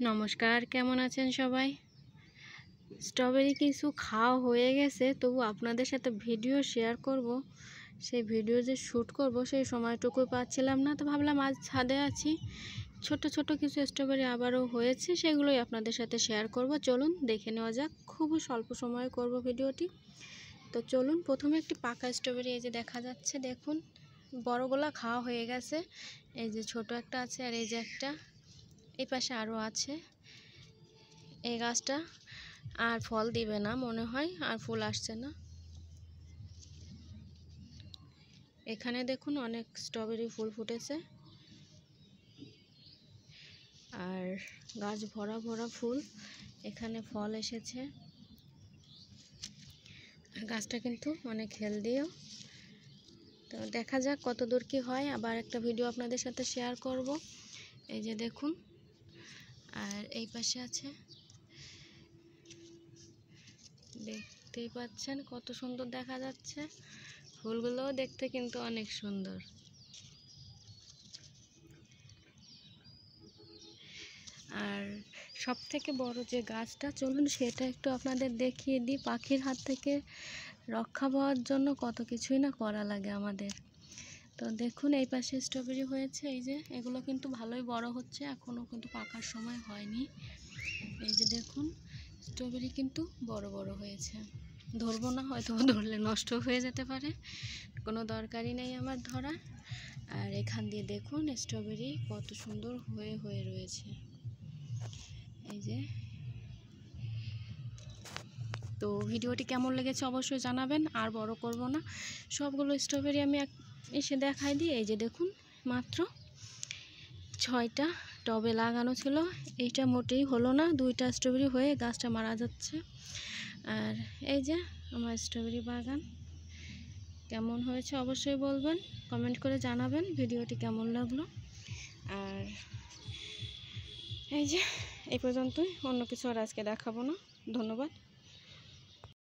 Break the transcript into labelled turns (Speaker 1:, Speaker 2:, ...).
Speaker 1: নমস্কার, কেমন আছেন সবাই? স্ট্রবেরি কিছু খাওয়া হয়ে গেছে, তবু আপনাদের সাথে ভিডিও শেয়ার করব। সেই ভিডিও যে শ্যুট করব সেই সময়টুকু পাচ্ছিলাম না, তো ভাবলাম আজ ছাদে আছি, ছোট ছোট কিছু স্ট্রবেরি আবারও হয়েছে, সেগুলোই আপনাদের সাথে শেয়ার করব। চলুন দেখে নেওয়া যাক, খুবই স্বল্প সময়ে করব ভিডিওটি। তো চলুন, প্রথমে একটি পাকা স্ট্রবেরি এই যে দেখা যাচ্ছে, দেখুন বড়গুলা খাওয়া হয়ে গেছে। এই যে ছোট একটা আছে, আর এই যে একটা এই পাশে আরও আছে। এই গাছটা আর ফল দিবে না মনে হয়, আর ফুল আসছে না। এখানে দেখুন অনেক স্ট্রবেরি ফুল ফুটেছে, আর গাছ ভরা ভরা ফুল, এখানে ফল এসেছে। গাছটা কিন্তু অনেক হেলদিও। তো দেখা যাক কত দূর কি হয়, আবার একটা ভিডিও আপনাদের সাথে শেয়ার করব। এই যে দেখুন, আর এই পাশে আছে, দেখতেই পাচ্ছেন কত সুন্দর দেখা যাচ্ছে। ফুলগুলোও দেখতে কিন্তু অনেক সুন্দর। আর সব থেকে বড় যে গাছটা, চলুন সেটা একটু আপনাদের দেখিয়ে দিই। পাখির হাত থেকে রক্ষা পাওয়ার জন্য কত কিছুই না করা লাগে আমাদের। তো দেখুন এই পাশে স্ট্রবেরি হয়েছে, এই যে এগুলো কিন্তু ভালোই বড় হচ্ছে, এখনও কিন্তু পাকার সময় হয়নি। এই যে দেখুন স্ট্রবেরি কিন্তু বড় বড় হয়েছে। ধরবো না, হয়তো ধরলে নষ্ট হয়ে যেতে পারে, কোনো দরকারই নেই আমার ধরা। আর এখান দিয়ে দেখুন স্ট্রবেরি কত সুন্দর হয়ে হয়ে রয়েছে। এই যে, তো ভিডিওটি কেমন লেগেছে অবশ্যই জানাবেন। আর বড় করব না, সবগুলো স্ট্রবেরি আমি এসে দেখাই দিই। এই যে দেখুন, মাত্র 6টা টবে লাগানো ছিল, এইটা মোটেই হলো না, 2টা স্ট্রবেরি হয়ে গাছটা মারা যাচ্ছে। আর এই যে আমার স্ট্রবেরি বাগান, কেমন হয়েছে অবশ্যই বলবেন, কমেন্ট করে জানাবেন ভিডিওটি কেমন লাগলো। আর এই যে এই পর্যন্তই, অন্য কিছু আর আজকে দেখাবো না। ধন্যবাদ।